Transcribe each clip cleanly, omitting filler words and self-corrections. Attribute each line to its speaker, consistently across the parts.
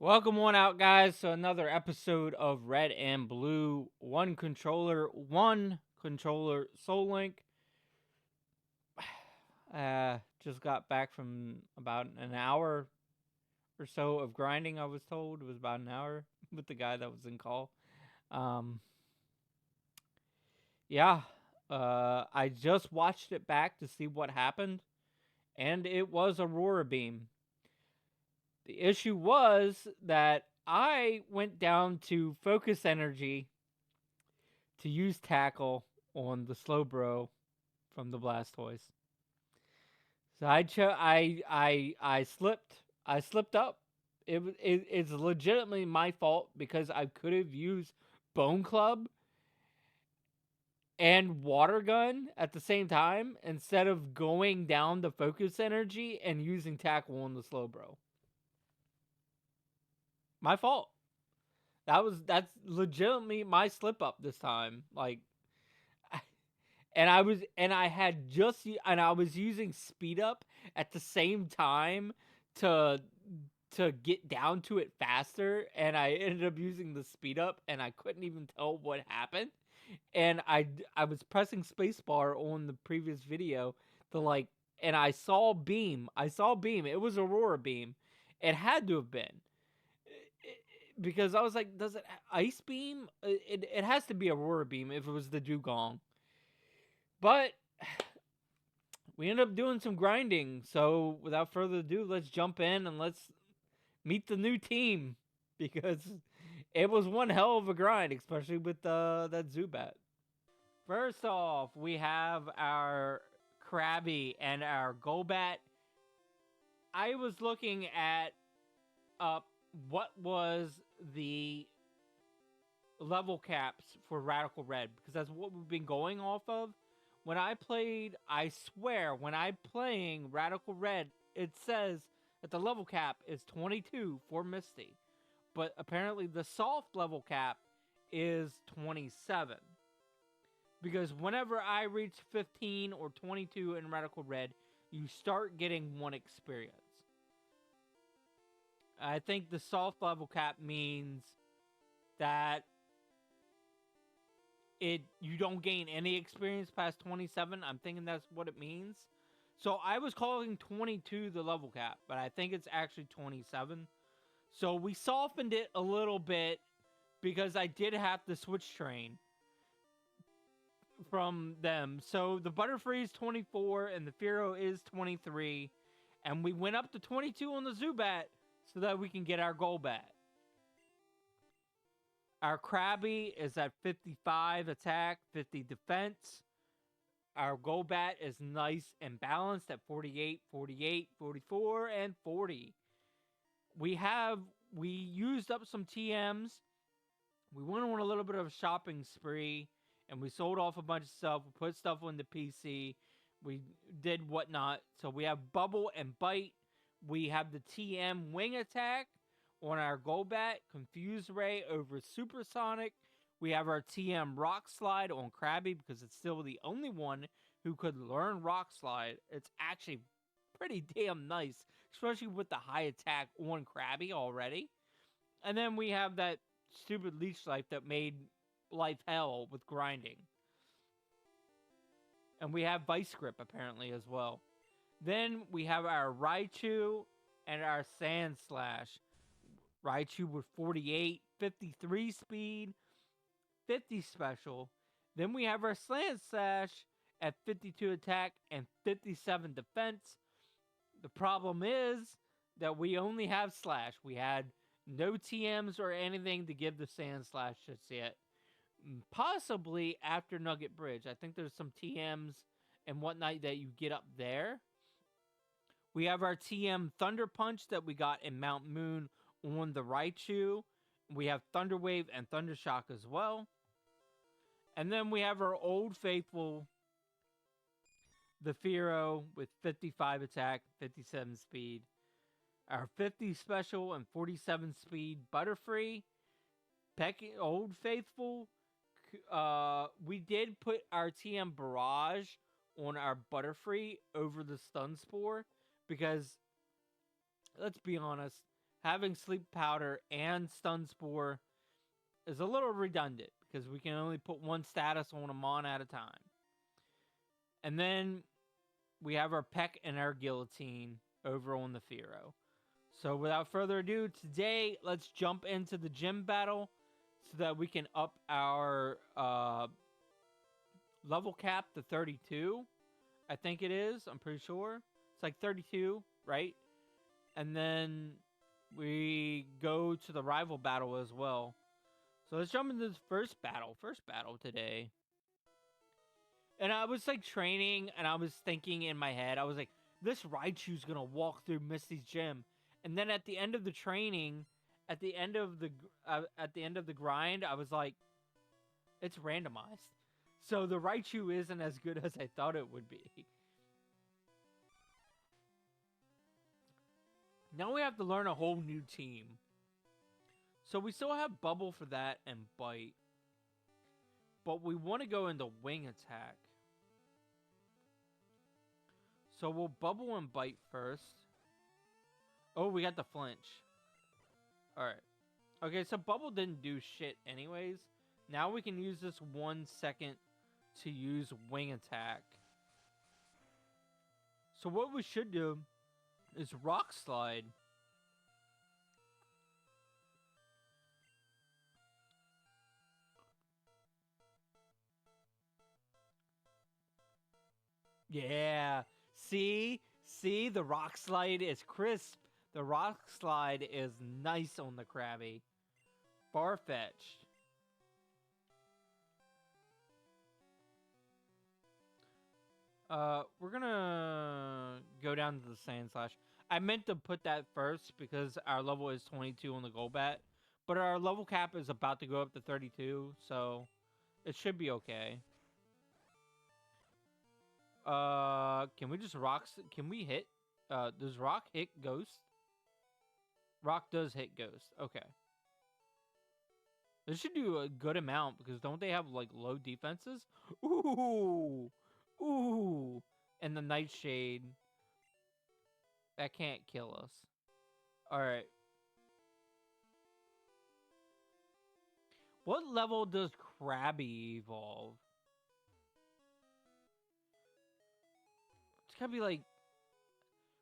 Speaker 1: Welcome on out, guys, to another episode of Red and Blue. One controller, Soullink. Just got back from about an hour or so of grinding. I was told it was about an hour with the guy that was in call. Um, yeah, I just watched it back to see what happened, and it was Aurora Beam. The issue was that I went down to focus energy to use tackle on the Slowbro from the Blastoise. So I slipped. I slipped up. It's legitimately my fault because I could have used Bone Club and Water Gun at the same time instead of going down the focus energy and using tackle on the Slowbro. My fault. That's legitimately my slip up this time. And I was using speed up at the same time to get down to it faster, and I ended up using the speed up and I couldn't even tell what happened. And I was pressing spacebar on the previous video to and I saw beam. It was Aurora Beam. It had to have been because I was like, does it ice beam? It has to be Aurora Beam if it was the dugong. But we ended up doing some grinding. So without further ado, let's jump in and let's meet the new team because it was one hell of a grind, especially with that Zubat. First off, we have our Krabby and our Golbat. I was looking at what was the level caps for Radical Red because that's what we've been going off of. When I played, I swear, when I'm playing Radical Red, it says that the level cap is 22 for Misty. But apparently the soft level cap is 27. Because whenever I reach 15 or 22 in Radical Red, you start getting one experience. I think the soft level cap means that you don't gain any experience past 27. I'm thinking that's what it means. So I was calling 22 the level cap, but I think it's actually 27. So we softened it a little bit because I did have to switch train from them. So the Butterfree is 24 and the Fearow is 23. And we went up to 22 on the Zubat so that we can get our Golbat. Our Krabby is at 55 attack, 50 defense. Our Golbat is nice and balanced at 48, 48, 44, and 40. We used up some TMs. We went on a little bit of a shopping spree, and we sold off a bunch of stuff. We put stuff on the PC. We did whatnot. So we have Bubble and Bite. We have the TM Wing Attack on our Golbat, Confuse Ray over Supersonic. We have our TM Rock Slide on Krabby because it's still the only one who could learn Rock Slide. It's actually pretty damn nice, especially with the high attack on Krabby already. And then we have that stupid Leech Life that made life hell with grinding. And we have Vice Grip apparently as well. Then we have our Raichu and our Sand Slash. Raichu with 48, 53 speed, 50 special. Then we have our Sand Slash at 52 attack and 57 defense. The problem is that we only have Slash. We had no TMs or anything to give the Sand Slash just yet. Possibly after Nugget Bridge. I think there's some TMs and whatnot that you get up there. We have our TM Thunder Punch that we got in Mount Moon on the Raichu. We have Thunder Wave and Thunder Shock as well. And then we have our old faithful, the Fearow with 55 attack, 57 speed. Our 50 special and 47 speed Butterfree. Old faithful. We did put our TM Barrage on our Butterfree over the Stun Spore because, let's be honest, having sleep powder and stun spore is a little redundant because we can only put one status on a mon at a time. And then we have our peck and our guillotine over on the Firo. So without further ado, today let's jump into the gym battle so that we can up our level cap to 32. I think it is. I'm pretty sure. It's like 32, right? And then we go to the rival battle as well. So let's jump into this first battle. First battle today. And I was like training and I was thinking in my head, I was like, this Raichu's gonna walk through Misty's gym. And then at the end of the training, at the end of the grind, I was like, it's randomized. So the Raichu isn't as good as I thought it would be. Now we have to learn a whole new team. So we still have Bubble for that and Bite. But we want to go into Wing Attack. So we'll Bubble and Bite first. Oh, we got the flinch. Alright. Okay, so Bubble didn't do shit anyways. Now we can use this 1 second to use Wing Attack. So what we should do is Rock Slide. Yeah. See? See? The Rock Slide is crisp. The Rock Slide is nice on the Krabby. Farfetch'd. We're gonna go down to the Sand Slash. I meant to put that first because our level is 22 on the Golbat. But our level cap is about to go up to 32, so it should be okay. Can we just rock? Can we hit? Does Rock hit Ghost? Rock does hit Ghost. Okay. This should do a good amount because don't they have like low defenses? Ooh, ooh, and the Nightshade. That can't kill us. All right. What level does Krabby evolve? It's gotta be like.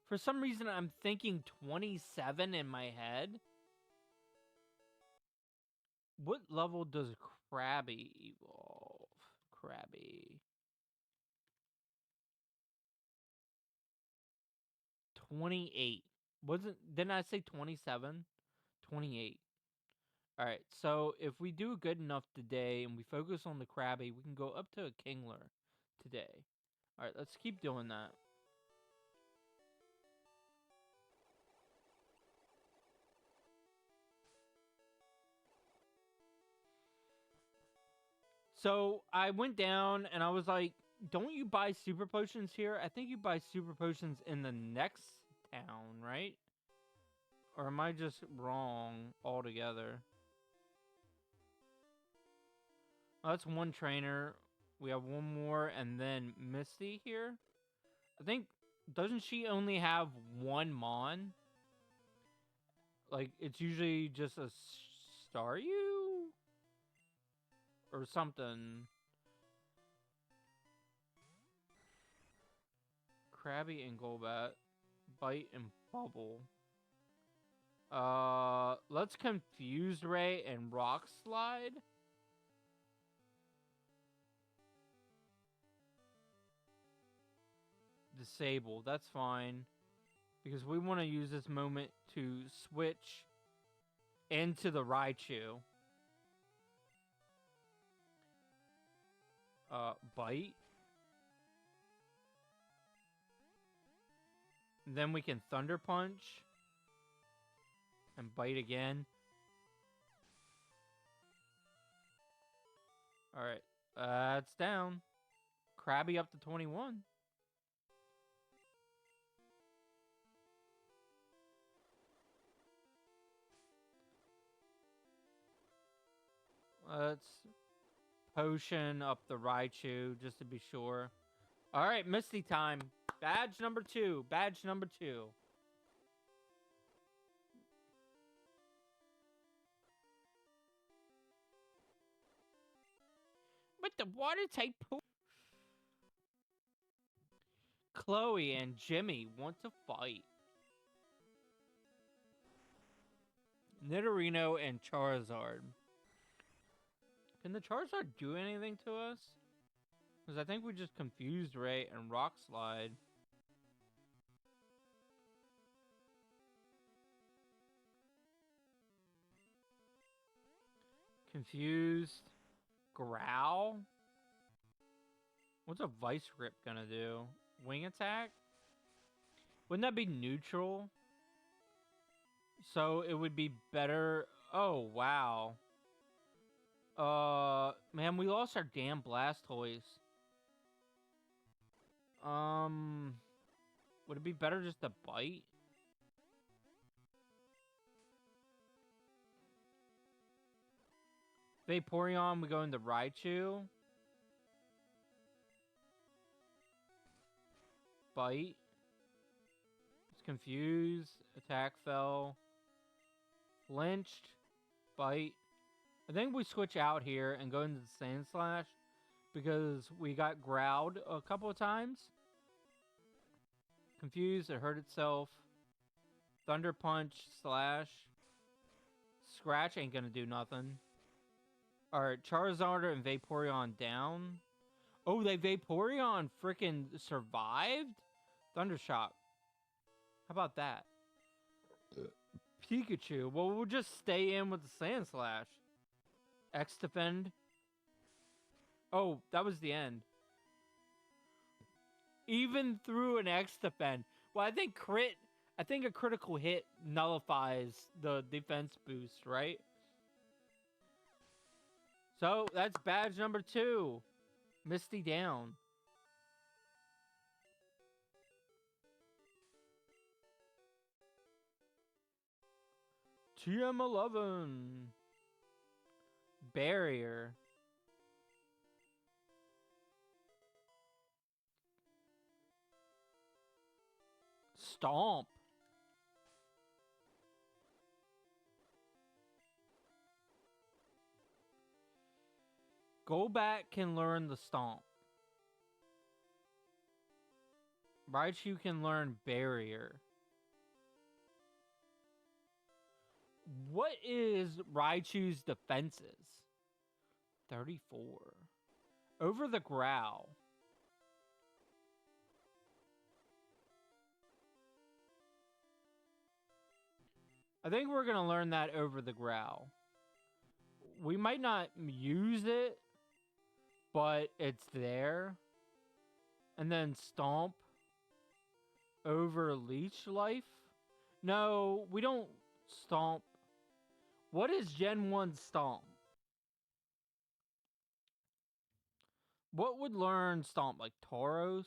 Speaker 1: For some reason, I'm thinking 27 in my head. What level does Krabby evolve? Krabby. 28. Didn't I say 27? 28. Alright, so if we do good enough today and we focus on the Krabby, we can go up to a Kingler today. Alright, let's keep doing that. So I went down and I was like, don't you buy super potions here? I think you buy super potions in the next town, right? Or am I just wrong altogether? Oh, that's one trainer. We have one more and then Misty here. I think, doesn't she only have one Mon? Like, it's usually just a Staryu? Or something. Krabby and Golbat. Bite and Bubble. Let's Confuse Ray and Rock Slide. Disable. That's fine. Because we want to use this moment to switch into the Raichu. Bite. And then we can Thunder Punch. And Bite again. Alright. It's down. Krabby up to 21. Let's potion up the Raichu just to be sure. Alright, Misty time. Badge number 2. Badge number 2. But the water type pool. Chloe and Jimmy want to fight. Nidorino and Charizard. Can the Charizard do anything to us? Because I think we just confused Ray and Rock Slide. Confused. Growl? What's a Vice Grip gonna do? Wing attack? Wouldn't that be neutral? So it would be better. Oh, wow. Man, we lost our damn Blastoise. Would it be better just to bite? Vaporeon, we go into Raichu. Bite. It's confused. Attack fell. Lynched. Bite. I think we switch out here and go into the Sand Slash because we got growled a couple of times. Confused. It hurt itself. Thunder Punch. Slash. Scratch ain't gonna do nothing. Alright, Charizard and Vaporeon down. Oh, they Vaporeon freaking survived? Thundershock. How about that? Pikachu. Well, we'll just stay in with the Sand Slash. X defend. Oh, that was the end. Even through an X defend. Well, I think a critical hit nullifies the defense boost, right? So, that's badge number 2. Misty down. TM11. Barrier. Stomp. Golbat can learn the Stomp. Raichu can learn Barrier. What is Raichu's defenses? 34. Over the Growl. I think we're going to learn that over the Growl. We might not use it, but it's there. And then Stomp over Leech Life. No, we don't Stomp. What is Gen 1 Stomp? What would learn Stomp? Like Tauros?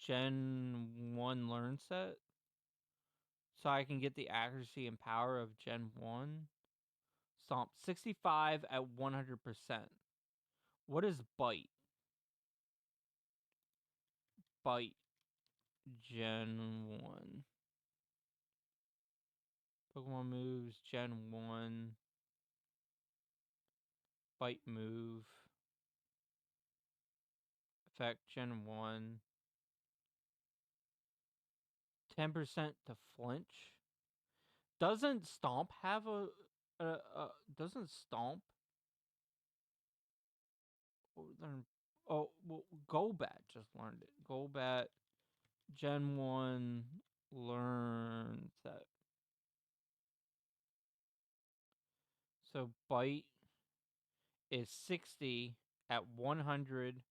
Speaker 1: Gen 1 learn set? So I can get the accuracy and power of Gen 1. Stomp 65 at 100%. What is Bite? Bite Gen 1. Pokemon moves Gen 1. Bite move. Effect Gen 1. 10% to flinch. Doesn't Stomp have doesn't Stomp learn? Oh, well, Golbat just learned it. Golbat Gen 1 learn that. So Bite is 60 at 100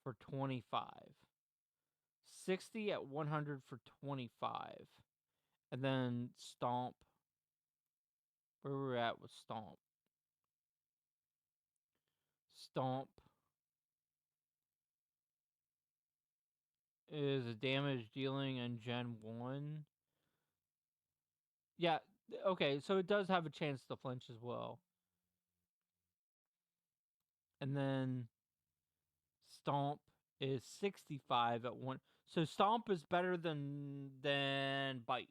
Speaker 1: for 25. 60 at 100 for 25. And then Stomp. Where we're at with Stomp. Stomp is a damage dealing in Gen 1. Yeah, okay, so it does have a chance to flinch as well. And then Stomp is 65 at 1. So Stomp is better than Bite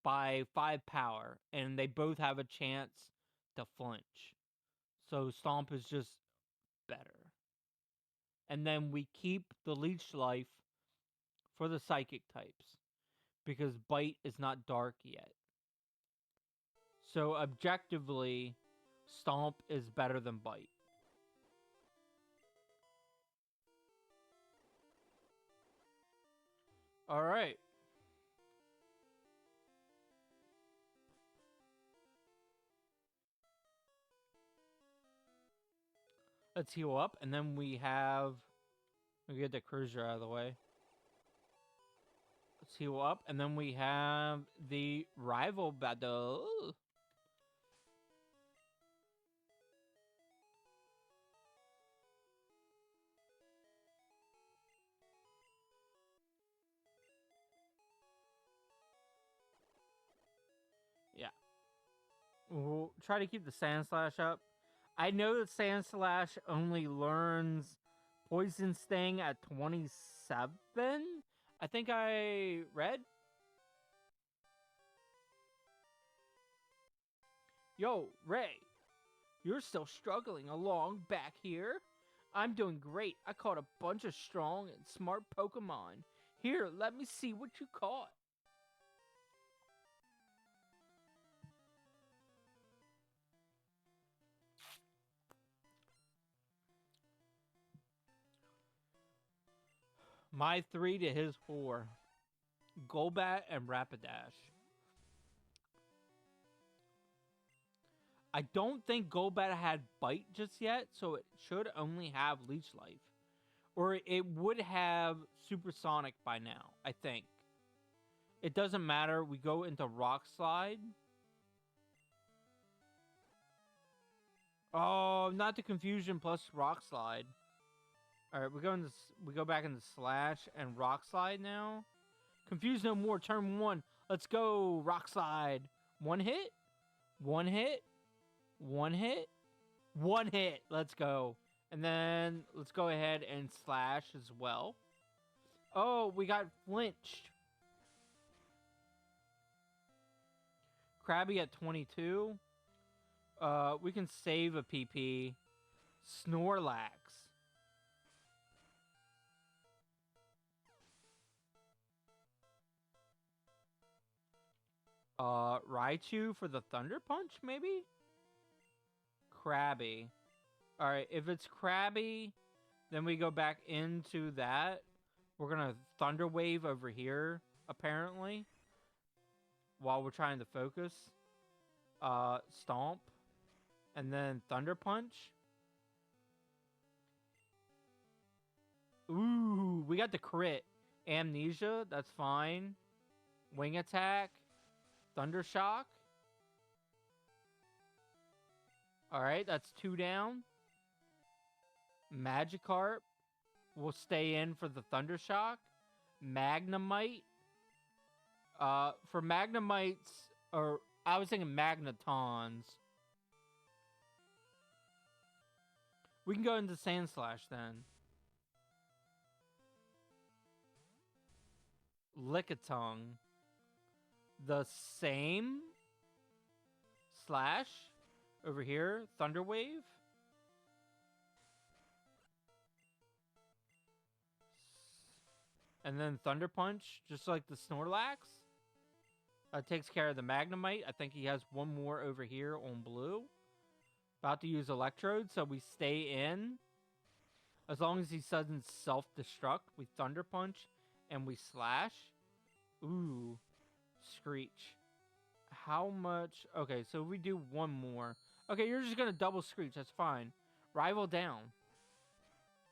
Speaker 1: by 5 power, and they both have a chance to flinch. So Stomp is just better. And then we keep the Leech Life for the Psychic types. Because Bite is not dark yet. So objectively, Stomp is better than Bite. Alright. Let's heal up, and then we have... We get the Cruiser out of the way. Let's heal up, and then we have the Rival Battle. Yeah. We'll try to keep the Sand Slash up. I know that Sand Slash only learns Poison Sting at 27. I think I read. Yo, Ray, you're still struggling along back here? I'm doing great. I caught a bunch of strong and smart Pokemon. Here, let me see what you caught. My 3 to his 4. Golbat and Rapidash. I don't think Golbat had Bite just yet, so it should only have Leech Life. Or it would have Supersonic by now, I think. It doesn't matter. We go into Rock Slide. Oh, not the Confusion plus Rock Slide. Alright, we go back into Slash and Rock Slide now. Confuse no more, turn 1. Let's go, Rock Slide. One hit. One hit. One hit. One hit. Let's go. And then let's go ahead and Slash as well. Oh, we got flinched. Krabby at 22. We can save a PP. Snorlax. Raichu for the Thunder Punch, maybe? Krabby. Alright, if it's Krabby, then we go back into that. We're gonna Thunder Wave over here, apparently. While we're trying to focus. Stomp. And then Thunder Punch. Ooh, we got the crit. Amnesia, that's fine. Wing Attack. Thunder Shock. Alright, that's 2 down. Magikarp will stay in for the Thunder Shock. Magnemite. For Magnemites, or I was thinking Magnetons. We can go into Sand Slash then. Lickitung. The same Slash over here. Thunder Wave. And then Thunder Punch, just like the Snorlax. Takes care of the Magnemite. I think he has one more over here on blue. About to use Electrode, so we stay in. As long as he doesn't self-destruct, we Thunder Punch and we Slash. Ooh. Screech. How much? Okay, so we do one more. Okay, you're just gonna double Screech. That's fine. Rival down.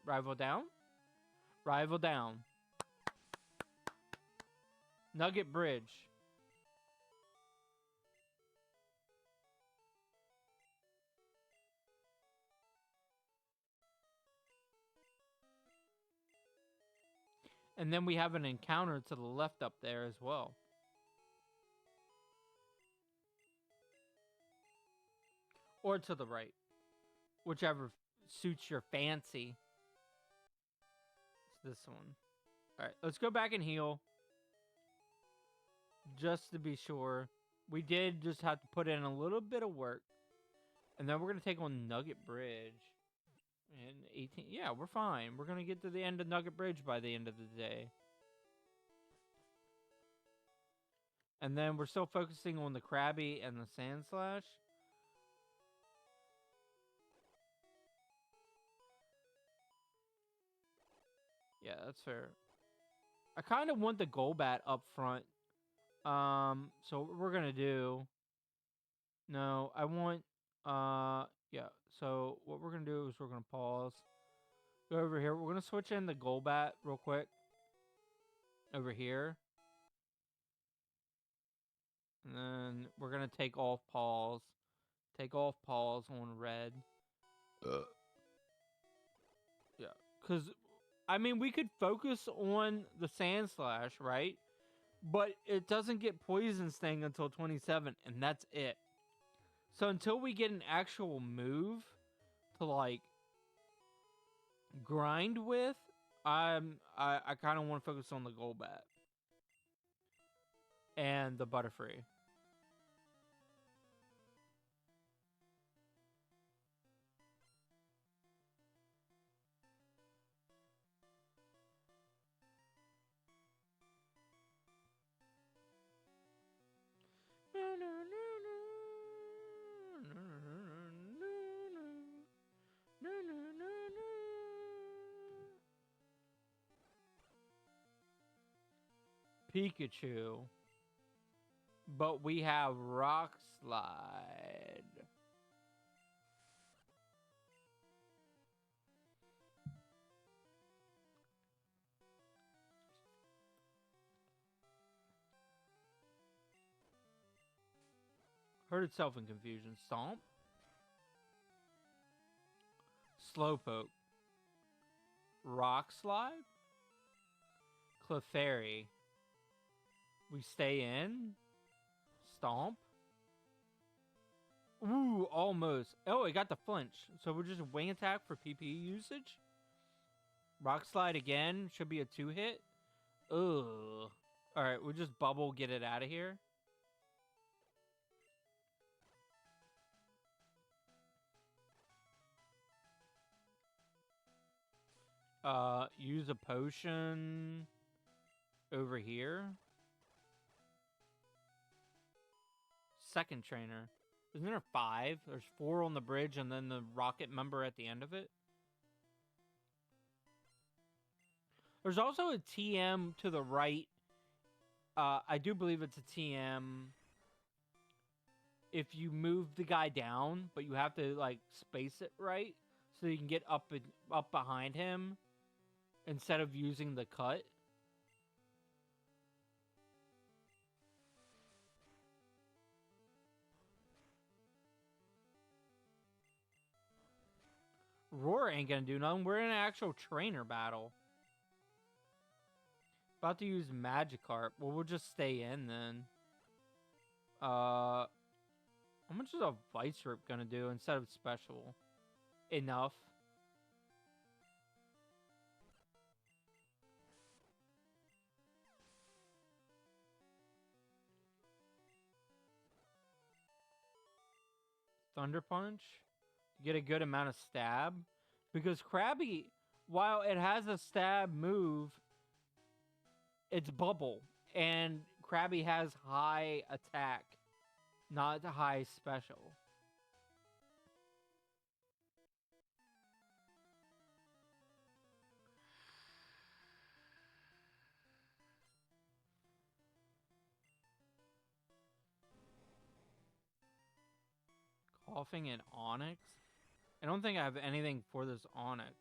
Speaker 1: Rival down. Rival down. Nugget Bridge. And then we have an encounter to the left up there as well. Or to the right. Whichever suits your fancy. It's this one. Alright, let's go back and heal. Just to be sure. We did just have to put in a little bit of work. And then we're going to take on Nugget Bridge. And 18. Yeah, we're fine. We're going to get to the end of Nugget Bridge by the end of the day. And then we're still focusing on the Krabby and the Sand Slash. Yeah, that's fair. I kind of want the Golbat up front. So what we're gonna do... No, I want... yeah. So what we're gonna do is we're gonna pause. Go over here. We're gonna switch in the Golbat real quick. Over here. And then we're gonna take off pause. Take off pause on red. Yeah, because... I mean, we could focus on the Sand Slash, right? But it doesn't get Poison Sting until 27, and that's it. So until we get an actual move to, like, grind with, I kind of want to focus on the Golbat. And the Butterfree. Pikachu. But we have Rock Slide. Hurt itself in confusion. Stomp. Slowpoke. Rock Slide. Clefairy. We stay in. Stomp. Ooh, almost. Oh, it got the flinch. So we're just wing attack for PP usage. Rock Slide again. Should be a 2-hit. Ugh. Alright, we'll just bubble, get it out of here. Use a potion over here. Second trainer. Isn't there 5? There's 4 on the bridge and then the rocket member at the end of it. There's also a TM to the right. I do believe it's a TM if you move the guy down, but you have to, like, space it right so you can get up behind him instead of using the cut. Roar ain't gonna do nothing. We're in an actual trainer battle. About to use Magikarp. Well, we'll just stay in then. How much is a Vice Rip gonna do instead of special? Enough. Thunder Punch. Get a good amount of stab. Because Krabby, while it has a stab move, it's bubble. And Krabby has high attack, not high special. Coughing and Onyx? I don't think I have anything for this Onyx.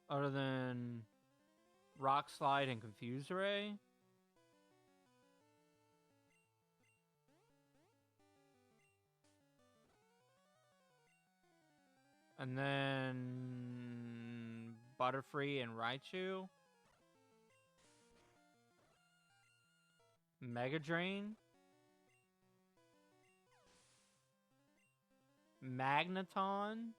Speaker 1: Other than Rock Slide and Confuse Ray. And then Butterfree and Raichu. Mega Drain. Magneton.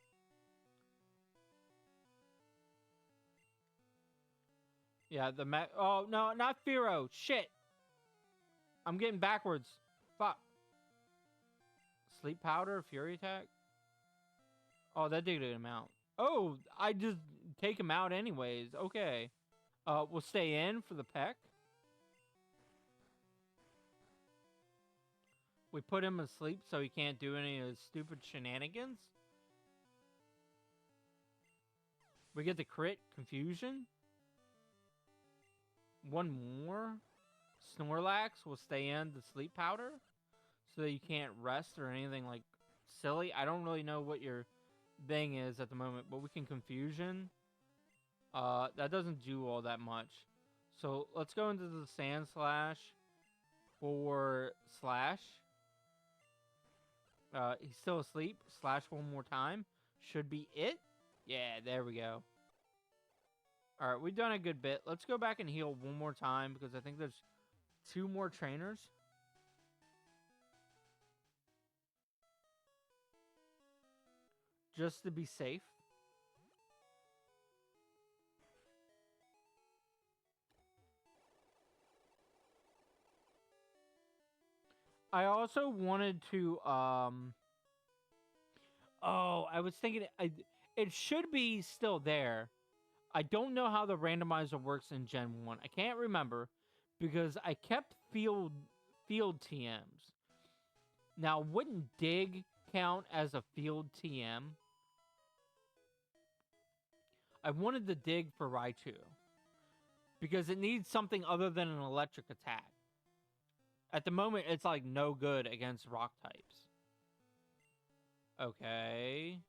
Speaker 1: Yeah, oh, no, not Fearow. Shit. I'm getting backwards. Fuck. Sleep Powder, Fury Attack. Oh, that did him out. Oh, I just take him out anyways. Okay. We'll stay in for the peck. We put him asleep so he can't do any of his stupid shenanigans. We get the crit confusion. One more. Snorlax will stay in the sleep powder so that you can't rest or anything like silly. I don't really know what your thing is at the moment, but we can confusion. That doesn't do all that much. So let's go into the Sand Slash for Slash. He's still asleep. Slash one more time. Should be it. Yeah, there we go. Alright, we've done a good bit. Let's go back and heal one more time because I think there's 2 more trainers. Just to be safe. I also wanted to, oh, I was thinking, it should be still there. I don't know how the randomizer works in Gen 1. I can't remember because I kept field TMs. Now, wouldn't Dig count as a field TM? I wanted the Dig for Raichu because it needs something other than an electric attack. At the moment, it's like no good against rock types. Okay.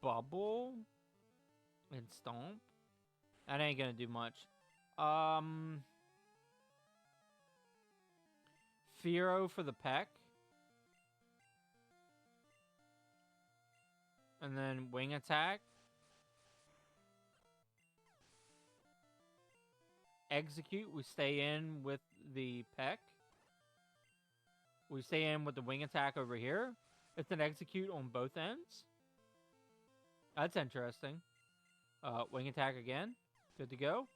Speaker 1: Bubble and Stomp. That ain't gonna do much. Fearow for the peck. And then Wing Attack. Execute. We stay in with the peck. We stay in with the Wing Attack over here. It's an Execute on both ends. That's interesting. Wing Attack again. Good to go.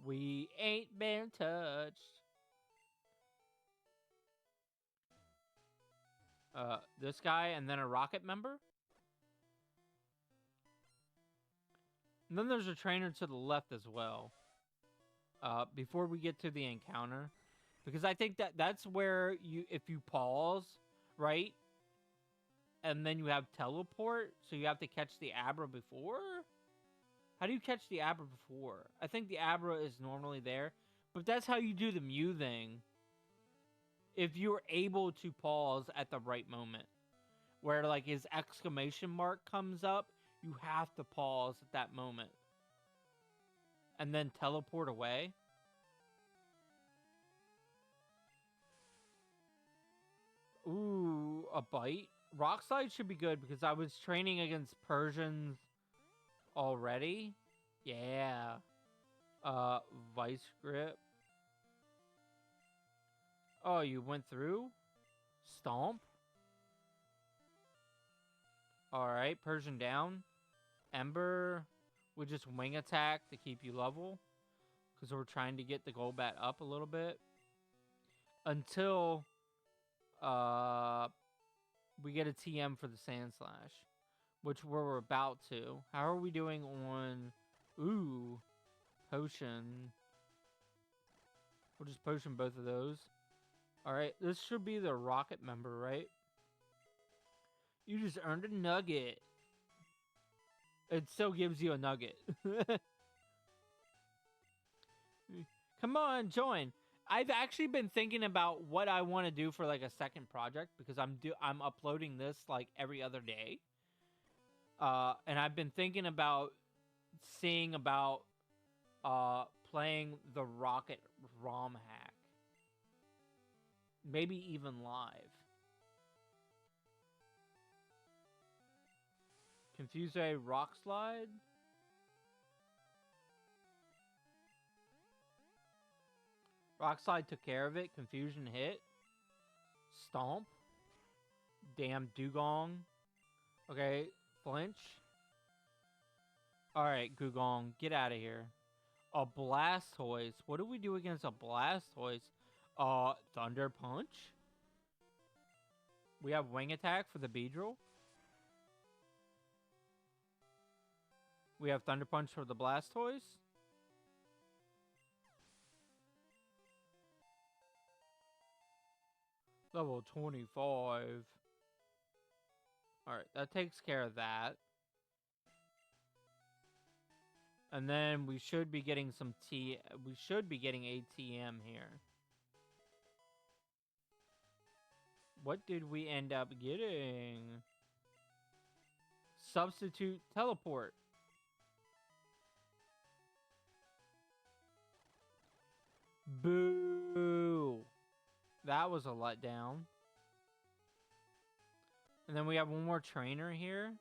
Speaker 1: We ain't been touched. This guy and then a rocket member. And then there's a trainer to the left as well. Before we get to the encounter. Because I think that's where if you pause, right? And then you have teleport, so you have to catch the Abra before? How do you catch the Abra before? I think the Abra is normally there. But that's how you do the Mew thing. If you're able to pause at the right moment. Where like his exclamation mark comes up, you have to pause at that moment. And then teleport away. Ooh, a bite. Rock Slide should be good because I was training against Persians already. Yeah. Vice Grip. Oh, you went through? Stomp. Alright, Persian down. Ember. We just Wing Attack to keep you level. Because we're trying to get the Golbat up a little bit. Until we get a TM for the Sand Slash. Which we're about to. How are we doing on... Ooh. Potion. We'll just potion both of those. Alright, this should be the rocket member, right? You just earned a nugget. It still gives you a nugget. Come on, join. I've actually been thinking about what I want to do for like a second project because I'm uploading this like every other day. And I've been thinking about seeing about playing the Rocket ROM hack. Maybe even live. Confuse a Rock Slide. Rock Slide took care of it. Confusion hit. Stomp. Damn Dugong. Okay, flinch. Alright, Gugong, get out of here. A Blastoise. What do we do against a Blastoise? Thunder Punch? We have Wing Attack for the Beedrill. We have Thunder Punch for the Blastoise. Level 25. Alright, that takes care of that. And then we should be getting some we should be getting ATM here. What did we end up getting? Substitute Teleport. Boo! That was a letdown. And then we have one more trainer here.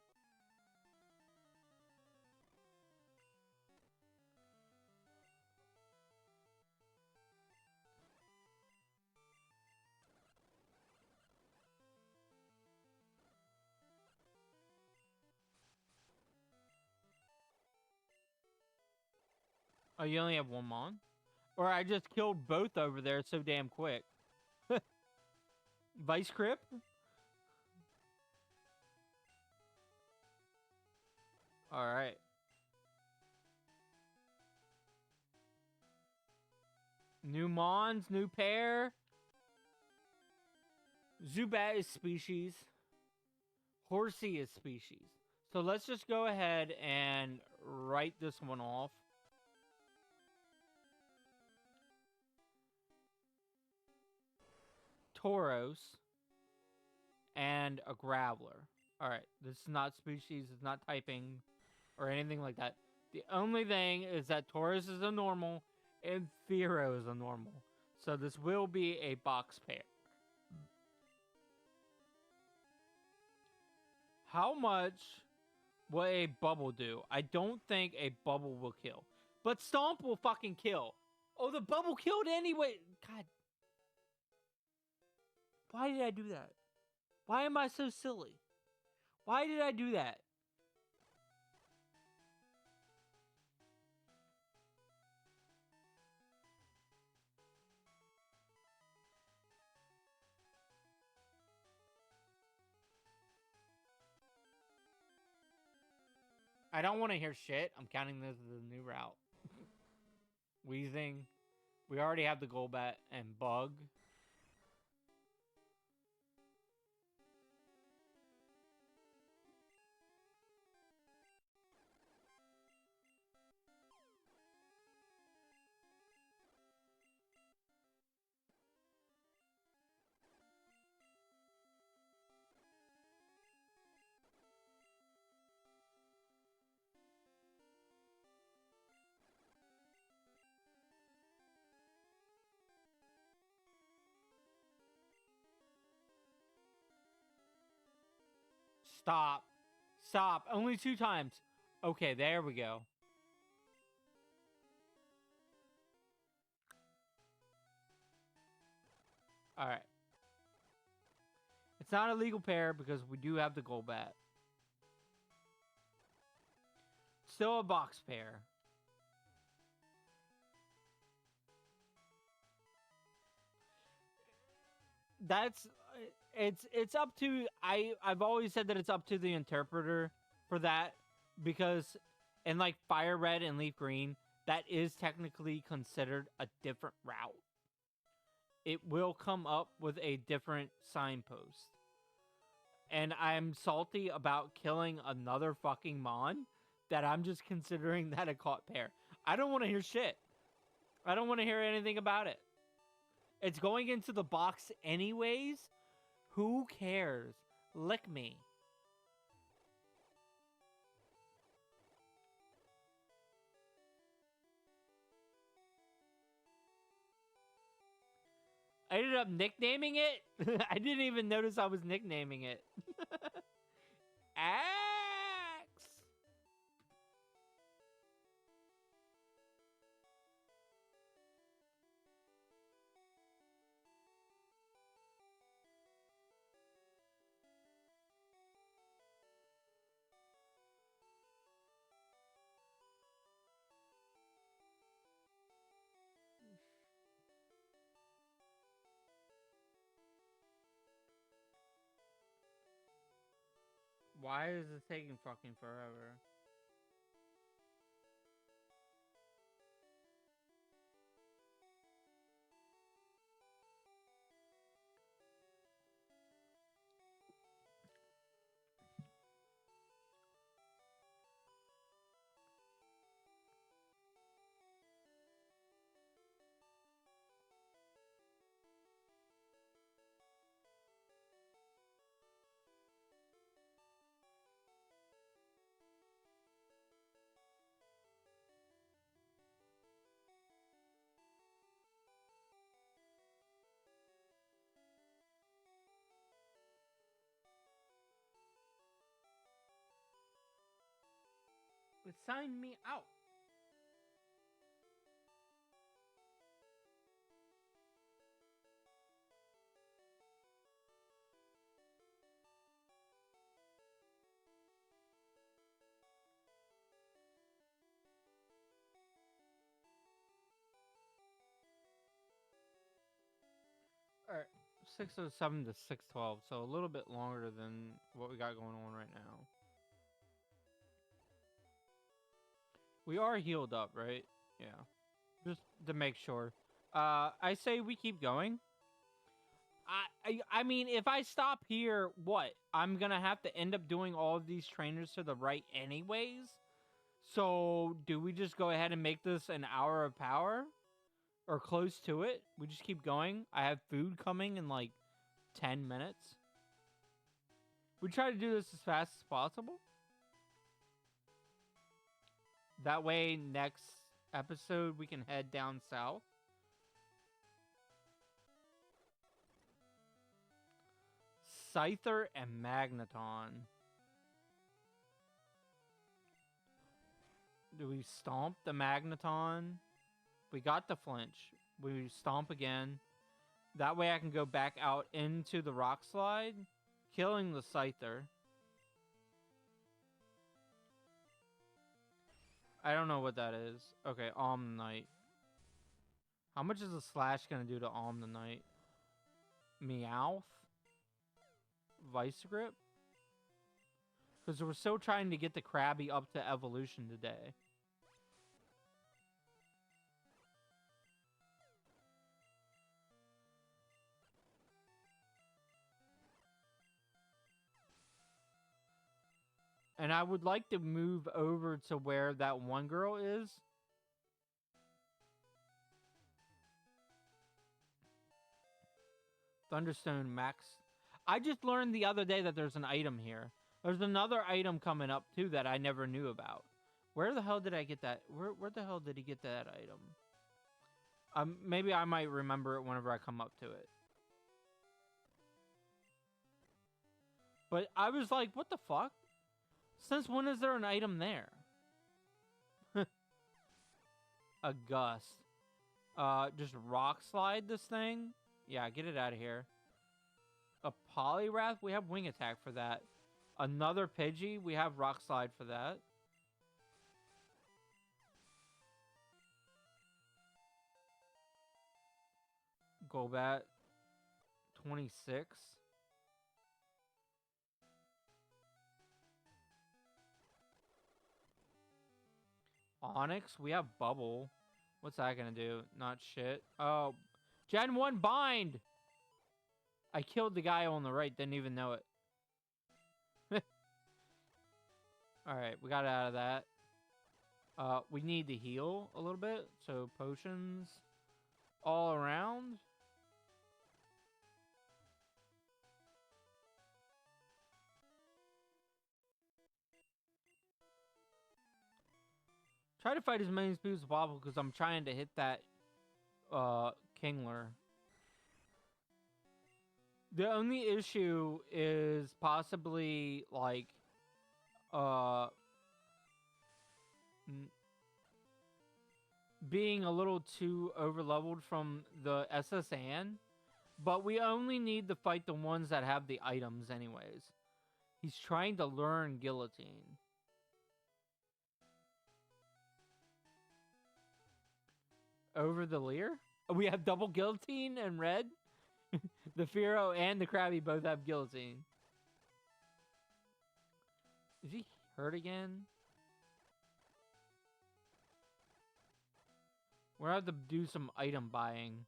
Speaker 1: Oh, you only have one Mon? Or I just killed both over there so damn quick. Vice Grip? Alright. New Mons, new pair. Zubat is species. Horsey is species. So let's just go ahead and write this one off. Tauros. And a Graveler. Alright, this is not species, it's not typing, or anything like that. The only thing is that Tauros is a normal, and Fearow is a normal. So this will be a box pair. How much will a bubble do? I don't think a bubble will kill. But Stomp will fucking kill. Oh, the bubble killed anyway. God. Why did I do that? Why am I so silly? Why did I do that? I don't want to hear shit. I'm counting this as a new route. Wheezing. We already have the Golbat and Bug. Stop. Stop. Only 2 times. Okay, there we go. Alright. It's not a legal pair because we do have the Golbat. Still a box pair. That's it's up to I've always said that it's up to the interpreter for that, because in like Fire Red and Leaf Green, that is technically considered a different route. It will come up with a different signpost. And I'm salty about killing another fucking Mon that I'm just considering that a caught pair. I don't want to hear shit. I don't want to hear anything about it. It's going into the box anyways. Who cares? Lick me. I ended up nicknaming it. I didn't even notice I was nicknaming it. Axe. Why is it taking fucking forever? It signed me out. Alright, 6:07 to 6:12, so a little bit longer than what we got going on right now. We are healed up, right? Yeah. Just to make sure. I say we keep going. I mean, if I stop here, what? I'm gonna have to end up doing all of these trainers to the right anyways. So, do we just go ahead and make this an hour of power? Or close to it? We just keep going? I have food coming in like 10 minutes. We try to do this as fast as possible. That way, next episode, we can head down south. Scyther and Magneton. Do we stomp the Magneton? We got the flinch. We stomp again. That way I can go back out into the rock slide, killing the Scyther. I don't know what that is. Okay, Omnite. How much is a slash gonna do to Omnite? Meowth? Vice Grip? Because we're still trying to get the Krabby up to evolution today. And I would like to move over to where that one girl is. Thunderstone Max. I just learned the other day that there's an item here. There's another item coming up, too, that I never knew about. Where the hell did I get that? Where the hell did he get that item? Maybe I might remember it whenever I come up to it. But I was like, what the fuck? Since when is there an item there? A gust. Just rock slide this thing? Yeah, get it out of here. A Poliwrath? We have wing attack for that. Another Pidgey? We have rock slide for that. Golbat. 26. Onyx? We have Bubble. What's that gonna do? Not shit. Oh. Gen 1 bind! I killed the guy on the right, didn't even know it. Alright, we got out of that. We need to heal a little bit, so potions all around. Try to fight as many speeds as possible because I'm trying to hit that Kingler. The only issue is possibly like being a little too overleveled from the SSN, but we only need to fight the ones that have the items anyways. He's trying to learn Guillotine. Over the Leer? We have double Guillotine and Red? The Fearow and the Krabby both have Guillotine. Is he hurt again? We're gonna have to do some item buying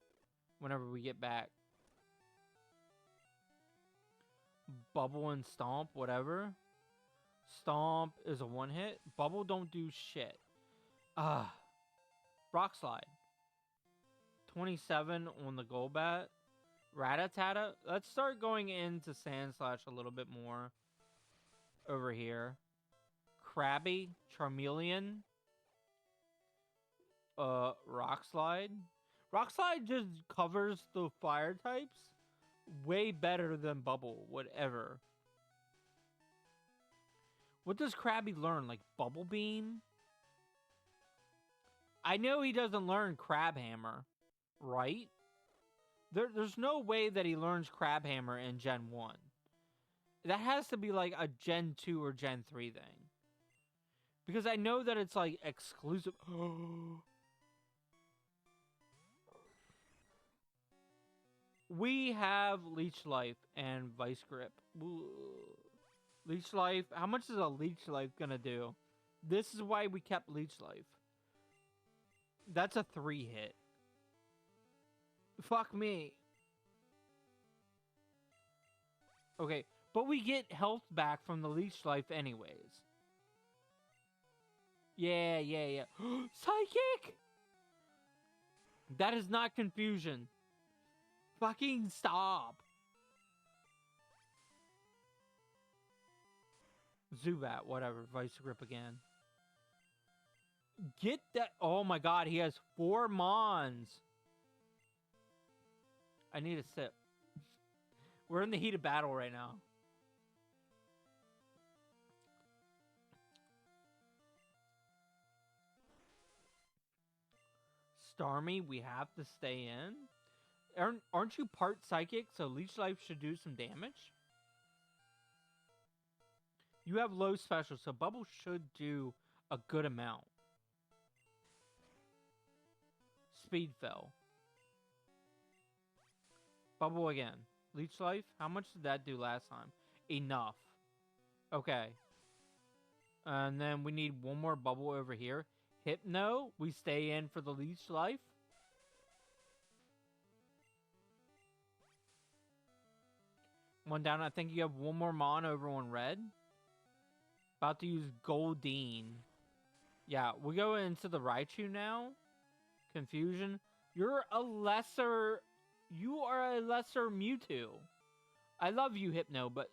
Speaker 1: whenever we get back. Bubble and Stomp, whatever. Stomp is a one hit. Bubble don't do shit. Rock Slide. 27 on the Golbat. Rattata. Let's start going into Sand Slash a little bit more. Over here. Krabby. Charmeleon. Rock Slide. Rock Slide just covers the fire types way better than Bubble, whatever. What does Krabby learn? Like Bubble Beam? I know he doesn't learn Crab Hammer, right? There's no way that he learns Crab Hammer in Gen 1. That has to be like a Gen 2 or Gen 3 thing. Because I know that it's like exclusive. We have Leech Life and Vice Grip. Leech Life. How much is a Leech Life gonna do? This is why we kept Leech Life. That's a 3 hit. Fuck me. Okay, but we get health back from the Leech Life anyways. Yeah. Psychic! That is not confusion. Fucking stop. Zubat, whatever. Vice Grip again. Get that. Oh my god, he has 4 Mons. I need a sip. We're in the heat of battle right now. Starmie, we have to stay in. Aren't you part psychic, so Leech Life should do some damage? You have low special, so Bubble should do a good amount. Speed fell. Bubble again. Leech Life, how much did that do last time? Enough. Okay. And then we need one more Bubble over here. Hypno, we stay in for the Leech Life. One down. I think you have one more Mon over on red. About to use Goldeen. Yeah, we go into the Raichu now. Confusion. You are a lesser Mewtwo. I love you, Hypno, but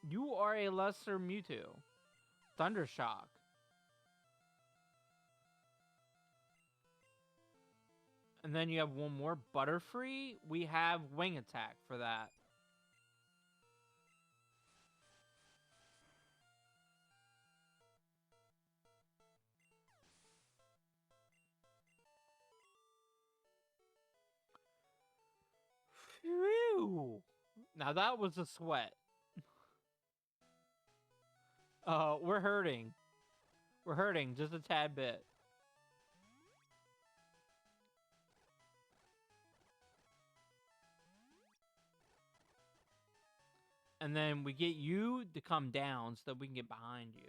Speaker 1: you are a lesser Mewtwo. Thundershock. And then you have one more Butterfree. We have Wing Attack for that. Phew. Now that was a sweat. We're hurting. We're hurting just a tad bit. And then we get you to come down so that we can get behind you.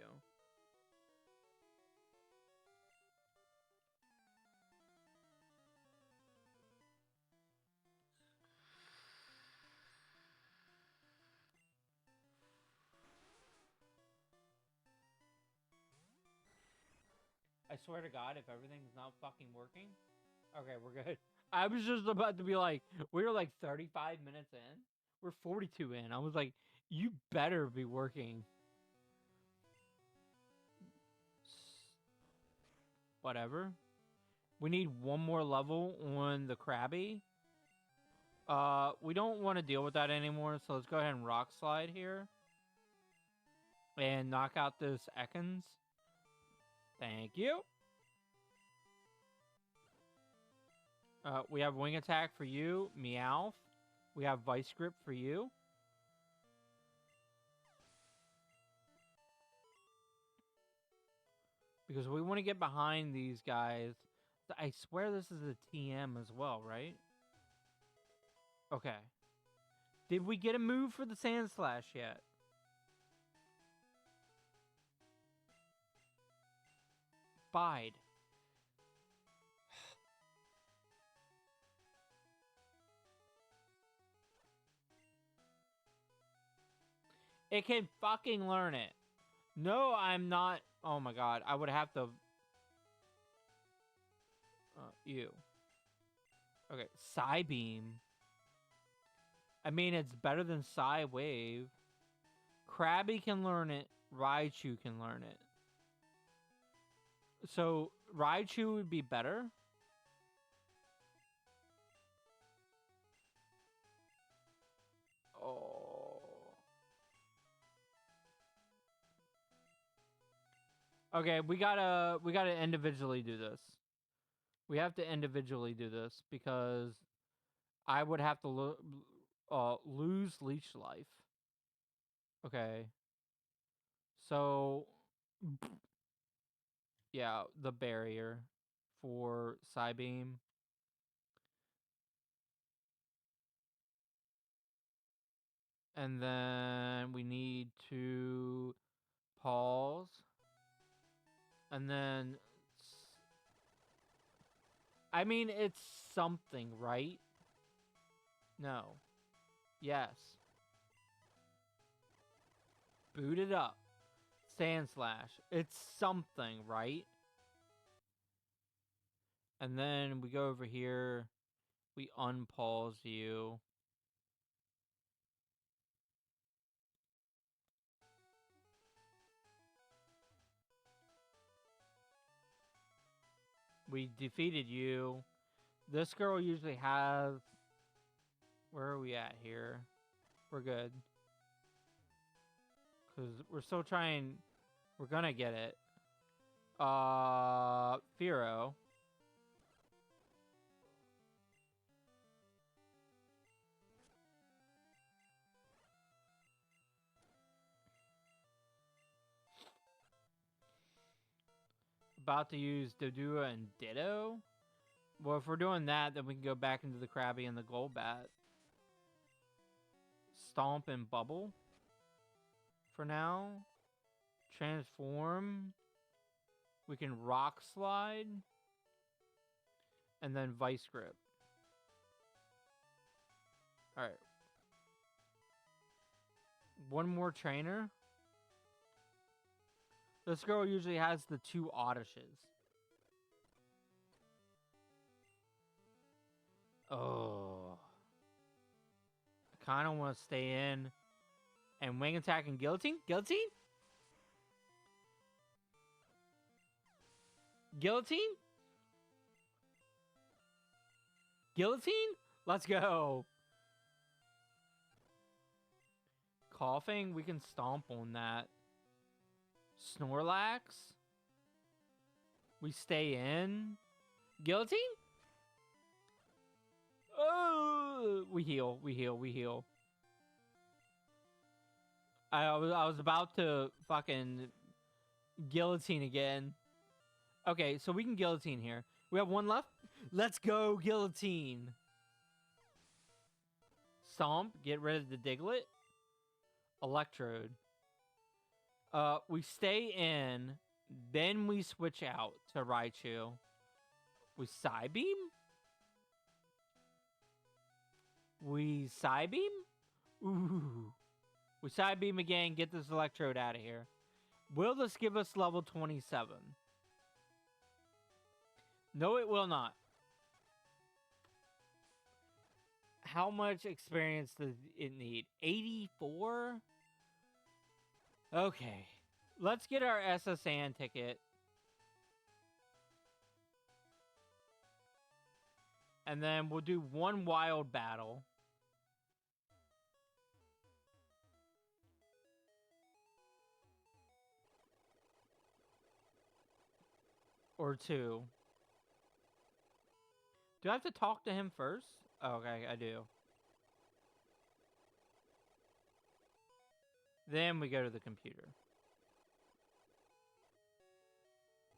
Speaker 1: I swear to God, if everything's not fucking working. Okay, we're good. I was just about to be like, we were like 35 minutes in. We're 42 in. I was like, you better be working. Whatever. We need one more level on the Krabby. We don't want to deal with that anymore, so let's go ahead and Rock Slide here. And knock out this Ekans. Thank you. We have Wing Attack for you, Meowth. We have Vice Grip for you. Because we want to get behind these guys. I swear this is a TM as well, right? Okay. Did we get a move for the Sand Slash yet? spied. It can fucking learn it. No, I'm not. Oh my god, I would have to. You. Okay, Psybeam. I mean, it's better than Psywave. Krabby can learn it. Raichu can learn it. So, Raichu would be better? Oh. Okay, we gotta individually do this. We have to individually do this because I would have to lose leech life. Okay. So, yeah, the barrier for Psybeam. And then we need to pause. And then, I mean, it's something, right? No. Yes. Boot it up. Sand Slash. It's something, right? And then we go over here. We unpause you. We defeated you. This girl usually has... Where are we at here? We're good. Because we're still trying... We're gonna get it. Firo. About to use Dodua and Ditto? Well, if we're doing that, then we can go back into the Krabby and the Golbat. Stomp and Bubble. For now. Transform. We can Rock Slide. And then Vice Grip. Alright. One more trainer. This girl usually has the 2 Oddishes. Oh. I kind of want to stay in. And Wing Attack and Guillotine? Guillotine? Guillotine? Guillotine? Let's go. Coughing? We can stomp on that. Snorlax? We stay in. Guillotine? Oh, we heal. We heal. We heal. I was about to fucking guillotine again. Okay, so we can guillotine here. We have one left. Let's go guillotine. Stomp. Get rid of the Diglett. Electrode. We stay in. Then we switch out to Raichu. We Psybeam? We Psybeam? Ooh. We Psybeam again. Get this Electrode out of here. Will this give us level 27? No, it will not. How much experience does it need? 84? Okay. Let's get our SSN ticket. And then we'll do one wild battle. Or 2. Do I have to talk to him first? Oh, okay, I do. Then we go to the computer.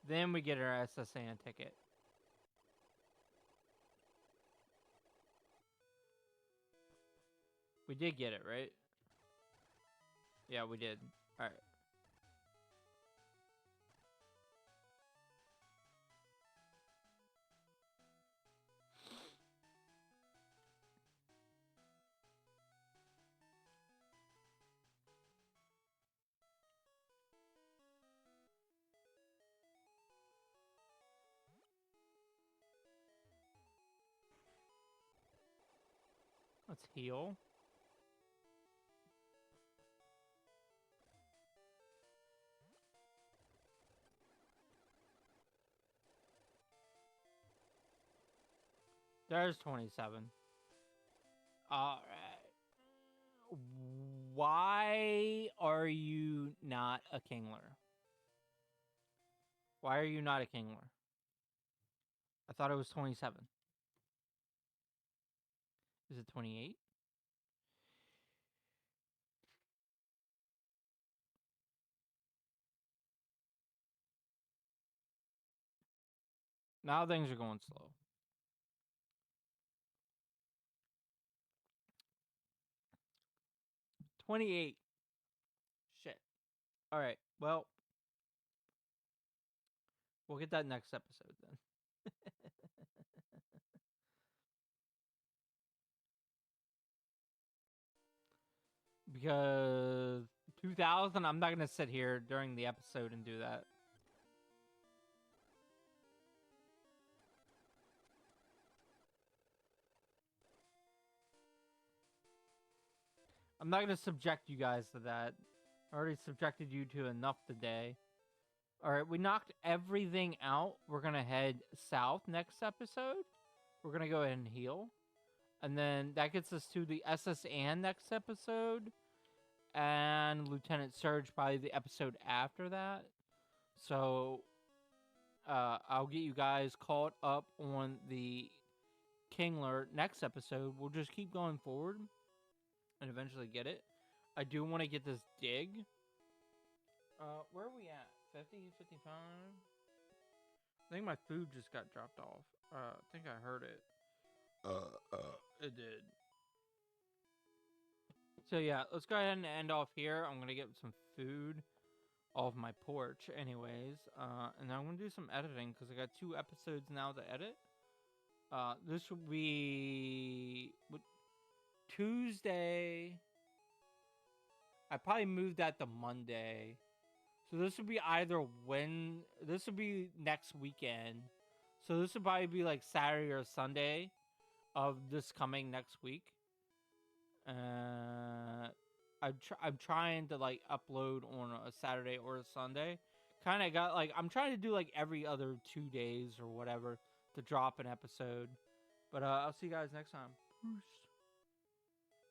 Speaker 1: Then we get our SSN ticket. We did get it, right? Yeah, we did. Alright. Let's heal. There's 27. All right. Why are you not a Kingler? Why are you not a Kingler? I thought it was 27. Is it 28? Now things are going slow. 28. Shit. All right. Well, we'll get that next episode then. Because 2000, I'm not going to sit here during the episode and do that. I'm not going to subject you guys to that. I already subjected you to enough today. All right, we knocked everything out. We're going to head south next episode. We're going to go ahead and heal. And then that gets us to the SS Anne next episode. And Lieutenant Surge probably the episode after that. So I'll get you guys caught up on the Kingler next episode. We'll just keep going forward and eventually get it. I do want to get this dig. Where are we at? 50, 55? I think my food just got dropped off. I think I heard it. It did. So yeah, let's go ahead and end off here. I'm gonna get some food off my porch anyways. And I'm gonna do some editing because I got 2 episodes now to edit. This will be Tuesday. I probably moved that to Monday. So this would be either this would be next weekend. So this would probably be like Saturday or Sunday of this coming next week. I'm trying to like upload on a Saturday or a Sunday. Kind of got like I'm trying to do like every other 2 days or whatever to drop an episode. But I'll see you guys next time. Peace.